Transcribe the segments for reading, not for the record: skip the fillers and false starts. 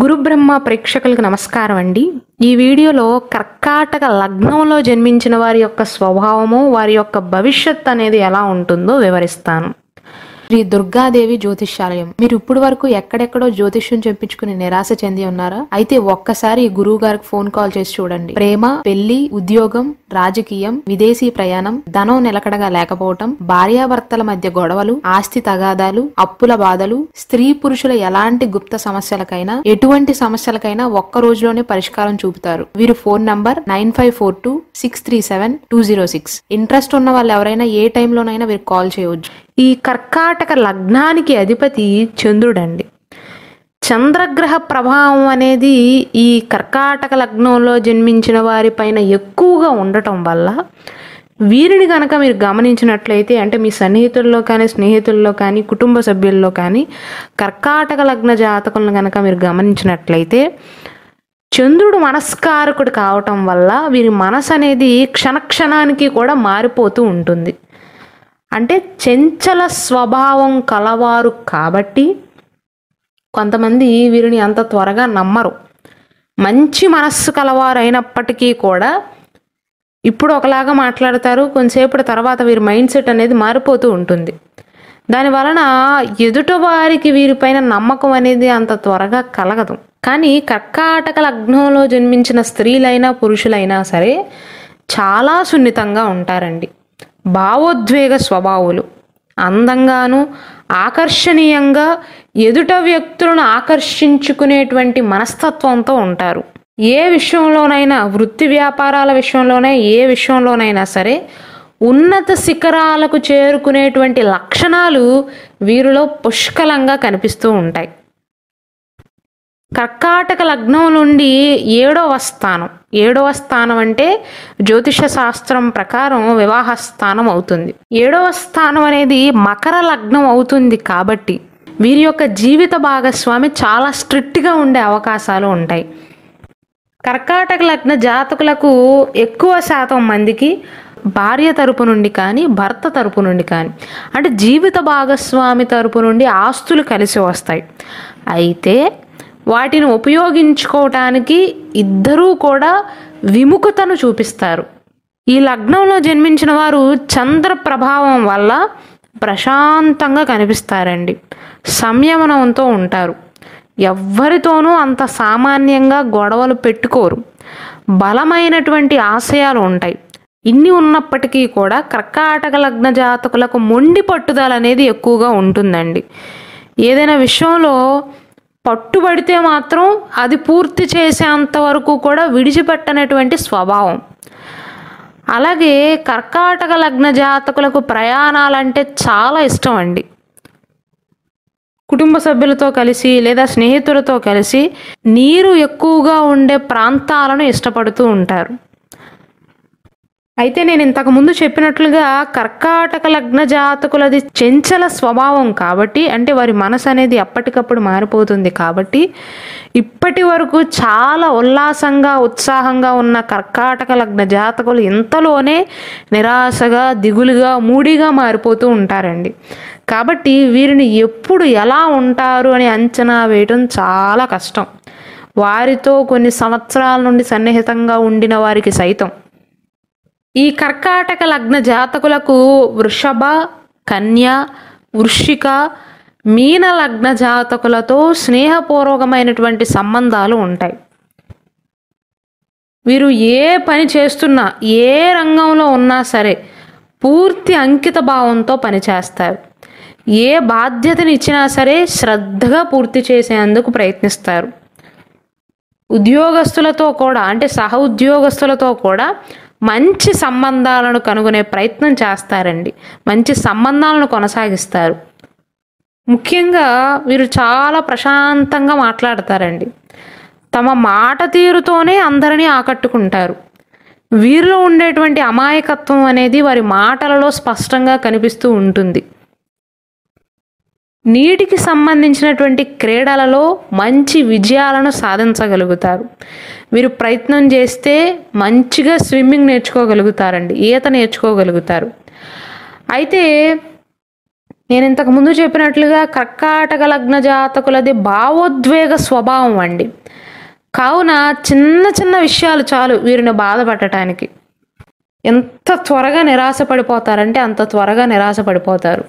గురు బ్రహ్మ ప్రేక్షకులకు నమస్కారం అండి. ఈ వీడియోలో కర్కాటక లగ్నంలో జన్మించిన వారి యొక్క స్వభావము, వారి యొక్క భవిష్యత్ అనేది ఎలా ఉంటుందో వివరిస్తాను. శ్రీ దుర్గాదేవి జ్యోతిష్యాలయం. మీరు ఇప్పుడు వరకు ఎక్కడెక్కడో జ్యోతిష్యం చెప్పించుకుని నిరాశ చెంది ఉన్నారా? అయితే ఒక్కసారి గురువు గారికి ఫోన్ కాల్ చేసి చూడండి. ప్రేమ, పెళ్లి, ఉద్యోగం, రాజకీయం, విదేశీ ప్రయాణం, ధనం నిలకడగా లేకపోవటం, భార్యాభర్తల మధ్య గొడవలు, ఆస్తి తగాదాలు, అప్పుల బాధలు, స్త్రీ పురుషుల ఎలాంటి గుప్త సమస్యలకైనా, ఎటువంటి సమస్యలకైనా ఒక్క రోజులోనే పరిష్కారం చూపుతారు. వీరు ఫోన్ నంబర్ 9542637206. ఇంట్రెస్ట్ ఉన్న వాళ్ళు ఎవరైనా ఏ టైంలోనైనా వీరికి కాల్ చేయవచ్చు. ఈ కర్కాటక లగ్నానికి అధిపతి చంద్రుడండి. చంద్రగ్రహ ప్రభావం అనేది ఈ కర్కాటక లగ్నంలో జన్మించిన వారి పైన ఎక్కువగా ఉండటం వల్ల వీరిని కనుక మీరు గమనించినట్లయితే, అంటే మీ సన్నిహితుల్లో కానీ, స్నేహితుల్లో కానీ, కుటుంబ సభ్యుల్లో కానీ కర్కాటక లగ్న జాతకులను కనుక మీరు గమనించినట్లయితే, చంద్రుడు మనస్కారకుడు కావటం వల్ల వీరి మనసు అనేది క్షణక్షణానికి కూడా మారిపోతూ ఉంటుంది. అంటే చంచల స్వభావం కలవారు కాబట్టి కొంతమంది వీరిని అంత త్వరగా నమ్మరు. మంచి మనస్సు కలవారు అయినప్పటికీ కూడా ఇప్పుడు ఒకలాగా మాట్లాడతారు, కొంతసేపటి తర్వాత వీరి మైండ్ సెట్ అనేది మారిపోతూ ఉంటుంది. దాని వలన ఎదుట వారికి వీరిపైన నమ్మకం అనేది అంత త్వరగా కలగదు. కానీ కర్కాటక లగ్నంలో జన్మించిన స్త్రీలైనా పురుషులైనా సరే చాలా సున్నితంగా ఉంటారండి. భావోద్వేగ స్వభావులు, అందంగాను ఆకర్షణీయంగా ఎదుట వ్యక్తులను ఆకర్షించుకునేటువంటి మనస్తత్వంతో ఉంటారు. ఏ విషయంలోనైనా, వృత్తి వ్యాపారాల విషయంలోనే, ఏ విషయంలోనైనా సరే ఉన్నత శిఖరాలకు చేరుకునేటువంటి లక్షణాలు వీరిలో పుష్కలంగా కనిపిస్తూ ఉంటాయి. కర్కాటక లగ్నం నుండి ఏడవ స్థానం అంటే జ్యోతిష శాస్త్రం ప్రకారం వివాహ స్థానం అవుతుంది. 7వ స్థానం అనేది మకర లగ్నం అవుతుంది కాబట్టి వీరి యొక్క జీవిత భాగస్వామి చాలా స్ట్రిక్ట్గా ఉండే అవకాశాలు ఉంటాయి. కర్కాటక లగ్న జాతకులకు ఎక్కువ శాతం మందికి భార్య తరపు నుండి కానీ, భర్త తరపు నుండి కానీ, అంటే జీవిత భాగస్వామి తరపు నుండి ఆస్తులు కలిసి వస్తాయి. అయితే వాటిని ఉపయోగించుకోవటానికి ఇద్దరూ కూడా విముఖతను చూపిస్తారు. ఈ లగ్నంలో జన్మించిన వారు చంద్ర ప్రభావం వల్ల ప్రశాంతంగా కనిపిస్తారండి. సంయమనంతో ఉంటారు. ఎవ్వరితోనూ అంత సామాన్యంగా గొడవలు పెట్టుకోరు. బలమైనటువంటి ఆశయాలు ఉంటాయి. ఇన్ని ఉన్నప్పటికీ కూడా కర్కాటక లగ్న జాతకులకు మొండి పట్టుదల అనేది ఎక్కువగా ఉంటుందండి. ఏదైనా విషయంలో పట్టుబడితే మాత్రం అది పూర్తి చేసేంత వరకు కూడా విడిచిపెట్టనటువంటి స్వభావం. అలాగే కర్కాటక లగ్న జాతకులకు ప్రయాణాలంటే చాలా ఇష్టం అండి. కుటుంబ సభ్యులతో కలిసి లేదా స్నేహితులతో కలిసి నీరు ఎక్కువగా ఉండే ప్రాంతాలను ఇష్టపడుతూ ఉంటారు. అయితే నేను ఇంతకు ముందు చెప్పినట్లుగా కర్కాటక లగ్న జాతకులది చంచల స్వభావం కాబట్టి, అంటే వారి మనసు అనేది ఎప్పటికప్పుడు మారిపోతుంది కాబట్టి, ఇప్పటి వరకు చాలా ఉల్లాసంగా ఉత్సాహంగా ఉన్న కర్కాటక లగ్న జాతకులు ఇంతలోనే నిరాశగా, దిగులుగా, మూడీగా మారిపోతూ ఉంటారండి. కాబట్టి వీరిని ఎప్పుడు ఎలా ఉంటారు అని అంచనా వేయటం చాలా కష్టం. వారితో కొన్ని సంవత్సరాల నుండి సన్నిహితంగా ఉండిన వారికి సైతం. ఈ కర్కాటక లగ్న జాతకులకు వృషభ, కన్య, వృశ్చిక, మీన లగ్న జాతకులతో స్నేహపూర్వకమైనటువంటి సంబంధాలు ఉంటాయి. వీరు ఏ పని చేస్తున్నా, ఏ రంగంలో ఉన్నా సరే పూర్తి అంకిత భావంతో పనిచేస్తారు. ఏ బాధ్యతని ఇచ్చినా సరే శ్రద్ధగా పూర్తి చేసేందుకు ప్రయత్నిస్తారు. ఉద్యోగస్తులతో కూడా, అంటే సహ ఉద్యోగస్తులతో కూడా మంచి సంబంధాలను కనుగొనే ప్రయత్నం చేస్తారండి. మంచి సంబంధాలను కొనసాగిస్తారు. ముఖ్యంగా వీరు చాలా ప్రశాంతంగా మాట్లాడతారండి. తమ మాట తీరుతోనే అందరినీ ఆకట్టుకుంటారు. వీరిలో ఉండేటువంటి అమాయకత్వం అనేది వారి మాటలలో స్పష్టంగా కనిపిస్తూ ఉంటుంది. నీటికి సంబంధించినటువంటి క్రీడలలో మంచి విజయాలను సాధించగలుగుతారు. వీరు ప్రయత్నం చేస్తే మంచిగా స్విమ్మింగ్ నేర్చుకోగలుగుతారండి, ఈత నేర్చుకోగలుగుతారు. అయితే నేను ఇంతకు ముందు చెప్పినట్లుగా కర్కాటక లగ్న జాతకులది భావోద్వేగ స్వభావం అండి. కావున చిన్న చిన్న విషయాలు చాలు వీరిని బాధపడటానికి. ఎంత త్వరగా నిరాశ పడిపోతారంటే అంత త్వరగా నిరాశ పడిపోతారు.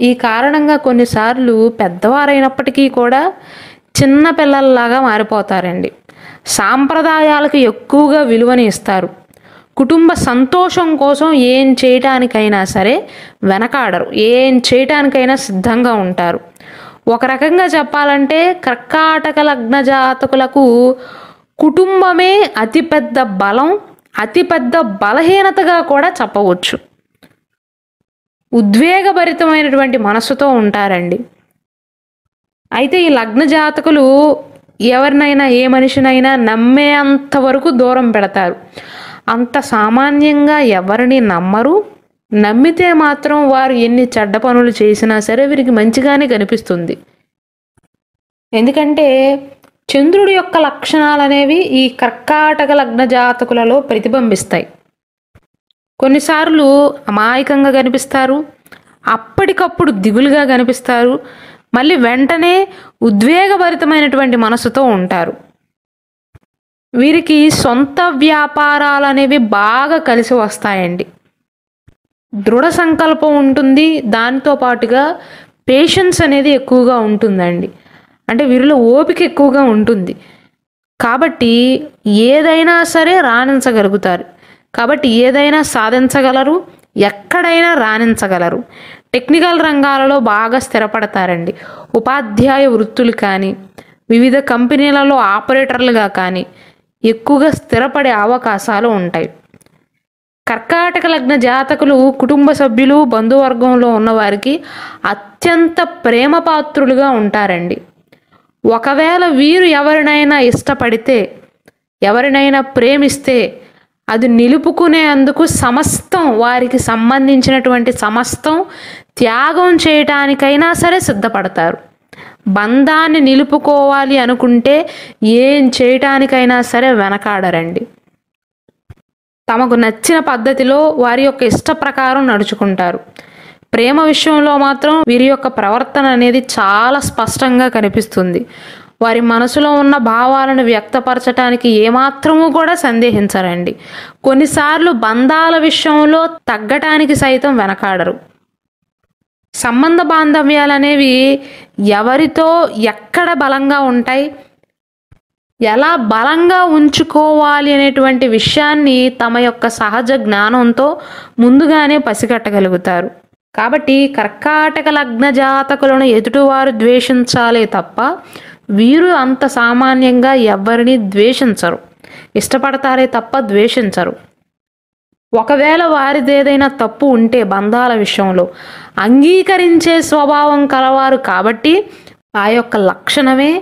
ఈ కారణంగా కొన్నిసార్లు పెద్దవారైనప్పటికీ కూడా చిన్న పిల్లల్లాగా మారిపోతారండి. సాంప్రదాయాలకు ఎక్కువగా విలువని ఇస్తారు. కుటుంబ సంతోషం కోసం ఏం చేయటానికైనా సరే వెనకాడరు. ఏం చేయటానికైనా సిద్ధంగా ఉంటారు. ఒక రకంగా చెప్పాలంటే కర్కాటక లగ్న జాతకులకు కుటుంబమే అతిపెద్ద బలం, అతిపెద్ద బలహీనతగా కూడా చెప్పవచ్చు. ఉద్వేగభరితమైనటువంటి మనసుతో ఉంటారండి. అయితే ఈ లగ్న జాతకులు ఎవరినైనా ఏ మనిషినైనా నమ్మే అంతవరకు దూరం పెడతారు. అంత సామాన్యంగా ఎవరిని నమ్మరు. నమ్మితే మాత్రం వారు ఎన్ని చెడ్డ పనులు చేసినా సరే వీరికి మంచిగానే కనిపిస్తుంది. ఎందుకంటే చంద్రుడి యొక్క లక్షణాలు అనేవి ఈ కర్కాటక లగ్న జాతకులలో ప్రతిబింబిస్తాయి. కొన్నిసార్లు అమాయకంగా కనిపిస్తారు, అప్పటికప్పుడు దిగులుగా కనిపిస్తారు, మళ్ళీ వెంటనే ఉద్వేగభరితమైనటువంటి మనసుతో ఉంటారు. వీరికి సొంత వ్యాపారాలు అనేవి బాగా కలిసి వస్తాయండి. దృఢ సంకల్పం ఉంటుంది, దానితో పాటుగా పేషెన్స్ అనేది ఎక్కువగా ఉంటుందండి. అంటే వీరిలో ఓపిక ఎక్కువగా ఉంటుంది. కాబట్టి ఏదైనా సరే రాణించగలుగుతారు. కాబట్టి ఏదైనా సాధించగలరు, ఎక్కడైనా రాణించగలరు. టెక్నికల్ రంగాలలో బాగా స్థిరపడతారండి. ఉపాధ్యాయ వృత్తులు కానీ, వివిధ కంపెనీలలో ఆపరేటర్లుగా కానీ ఎక్కువగా స్థిరపడే అవకాశాలు ఉంటాయి. కర్కాటక లగ్న జాతకులు కుటుంబ సభ్యులు, బంధువర్గంలో ఉన్నవారికి అత్యంత ప్రేమపాత్రులుగా ఉంటారండి. ఒకవేళ వీరు ఎవరినైనా ఇష్టపడితే, ఎవరినైనా ప్రేమిస్తే అది నిలుపుకునేందుకు సమస్తం, వారికి సంబంధించినటువంటి సమస్తం త్యాగం చేయటానికైనా సరే సిద్ధపడతారు. బంధాన్ని నిలుపుకోవాలి అనుకుంటే ఏం చేయటానికైనా సరే వెనకాడరండి. తమకు నచ్చిన పద్ధతిలో వారి యొక్క ఇష్ట ప్రకారం నడుచుకుంటారు. ప్రేమ విషయంలో మాత్రం వీరి యొక్క ప్రవర్తన అనేది చాలా స్పష్టంగా కనిపిస్తుంది. వారి మనసులో ఉన్న భావాలను వ్యక్తపరచడానికి ఏమాత్రమూ కూడా సందేహించరండి. కొన్నిసార్లు బంధాల విషయంలో తగ్గటానికి సైతం వెనకాడరు. సంబంధ బాంధవ్యాలు అనేవి ఎవరితో ఎక్కడ బలంగా ఉంటాయి, ఎలా బలంగా ఉంచుకోవాలి అనేటువంటి విషయాన్ని తమ యొక్క సహజ జ్ఞానంతో ముందుగానే పసిగట్టగలుగుతారు. కాబట్టి కర్కాటక లగ్న జాతకులను ఎదుటివారు ద్వేషించాలే తప్ప వీరు అంత సామాన్యంగా ఎవరిని ద్వేషించరు. ఇష్టపడతారే తప్ప ద్వేషించరు. ఒకవేళ వారిది ఏదైనా తప్పు ఉంటే బంధాల విషయంలో అంగీకరించే స్వభావం కలవారు. కాబట్టి ఆ యొక్క లక్షణమే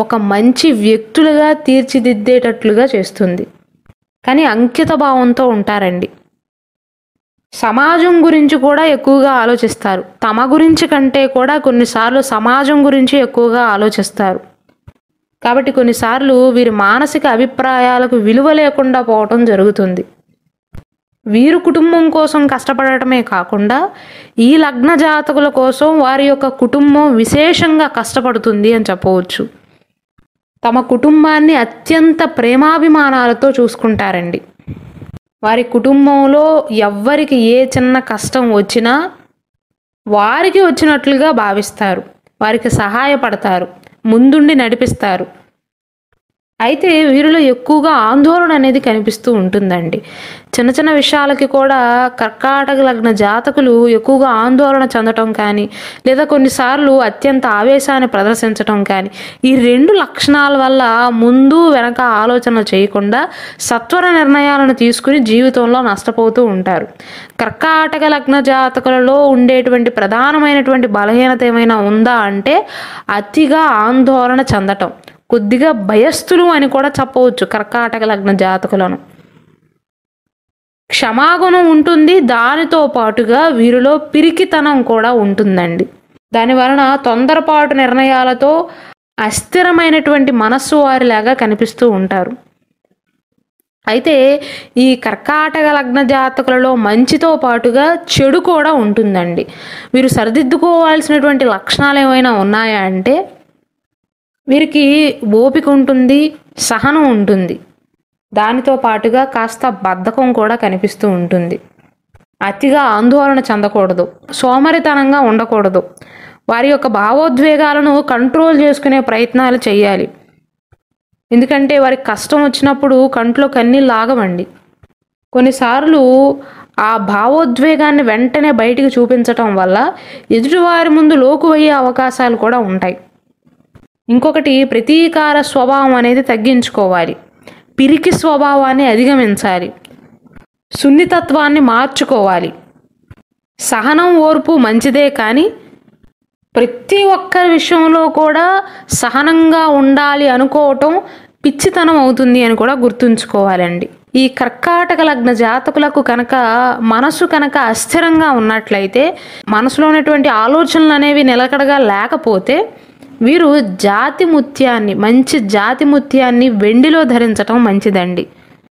ఒక మంచి వ్యక్తులుగా తీర్చిదిద్దేటట్లుగా చేస్తుంది. కానీ అంకిత భావంతో ఉంటారండి. సమాజం గురించి కూడా ఎక్కువగా ఆలోచిస్తారు. తమ గురించి కంటే కూడా కొన్నిసార్లు సమాజం గురించి ఎక్కువగా ఆలోచిస్తారు. కాబట్టి కొన్నిసార్లు వీరి మానసిక అభిప్రాయాలకు విలువ లేకుండా పోవటం జరుగుతుంది. వీరు కుటుంబం కోసం కష్టపడటమే కాకుండా ఈ లగ్న జాతకుల కోసం వారి యొక్క కుటుంబం విశేషంగా కష్టపడుతుంది అని చెప్పవచ్చు. తమ కుటుంబాన్ని అత్యంత ప్రేమాభిమానాలతో చూసుకుంటారండి. వారి కుటుంబంలో ఎవ్వరికి ఏ చిన్న కష్టం వచ్చినా వారికి వచ్చినట్లుగా భావిస్తారు. వారికి సహాయపడతారు, ముందుండి నడిపిస్తారు. అయితే వీరిలో ఎక్కువగా ఆందోళన అనేది కనిపిస్తూ ఉంటుందండి. చిన్న చిన్న విషయాలకి కూడా కర్కాటక లగ్న జాతకులు ఎక్కువగా ఆందోళన చెందటం కానీ, లేదా కొన్నిసార్లు అత్యంత ఆవేశాన్ని ప్రదర్శించటం కానీ, ఈ రెండు లక్షణాల వల్ల ముందు వెనక ఆలోచన చేయకుండా సత్వర నిర్ణయాలను తీసుకుని జీవితంలో నష్టపోతూ ఉంటారు. కర్కాటక లగ్న జాతకులలో ఉండేటువంటి ప్రధానమైనటువంటి బలహీనత ఏమైనా ఉందా అంటే అతిగా ఆందోళన చెందటం, కొద్దిగా భయస్థులు అని కూడా చెప్పవచ్చు. కర్కాటక లగ్న జాతకులను క్షమాగుణం ఉంటుంది, దానితో పాటుగా వీరిలో పిరికితనం కూడా ఉంటుందండి. దాని వలన తొందరపాటు నిర్ణయాలతో అస్థిరమైనటువంటి మనస్సు వారిలాగా కనిపిస్తూ ఉంటారు. అయితే ఈ కర్కాటక లగ్న జాతకులలో మంచితో పాటుగా చెడు కూడా ఉంటుందండి. వీరు సరిదిద్దుకోవాల్సినటువంటి లక్షణాలు ఏమైనా ఉన్నాయా అంటే, వీరికి ఓపిక ఉంటుంది, సహనం ఉంటుంది, దానితో పాటుగా కాస్త బద్ధకం కూడా కనిపిస్తూ ఉంటుంది. అతిగా ఆందోళన చెందకూడదు, సోమరితనంగా ఉండకూడదు, వారి యొక్క భావోద్వేగాలను కంట్రోల్ చేసుకునే ప్రయత్నాలు చేయాలి. ఎందుకంటే వారికి కష్టం వచ్చినప్పుడు కంట్లో కన్నీళ్ళు ఆగవండి. కొన్నిసార్లు ఆ భావోద్వేగాన్ని వెంటనే బయటికి చూపించటం వల్ల ఎదుటివారి ముందు లోకువయ్యే అవకాశాలు కూడా ఉంటాయి. ఇంకొకటి, ప్రతీకార స్వభావం అనేది తగ్గించుకోవాలి, పిరికి స్వభావాన్ని అధిగమించాలి, సున్నితత్వాన్ని మార్చుకోవాలి. సహనం ఓర్పు మంచిదే, కానీ ప్రతి ఒక్కరి విషయంలో కూడా సహనంగా ఉండాలి అనుకోవటం పిచ్చితనం అవుతుంది అని కూడా గుర్తుంచుకోవాలండి. ఈ కర్కాటక లగ్న జాతకులకు కనుక మనసు కనుక అస్థిరంగా ఉన్నట్లయితే, మనసులో ఉన్నటువంటి ఆలోచనలు అనేవి నిలకడగా లేకపోతే, వీరు జాతి ముత్యాన్ని, మంచి జాతి ముత్యాన్ని వెండిలో ధరించటం మంచిదండి.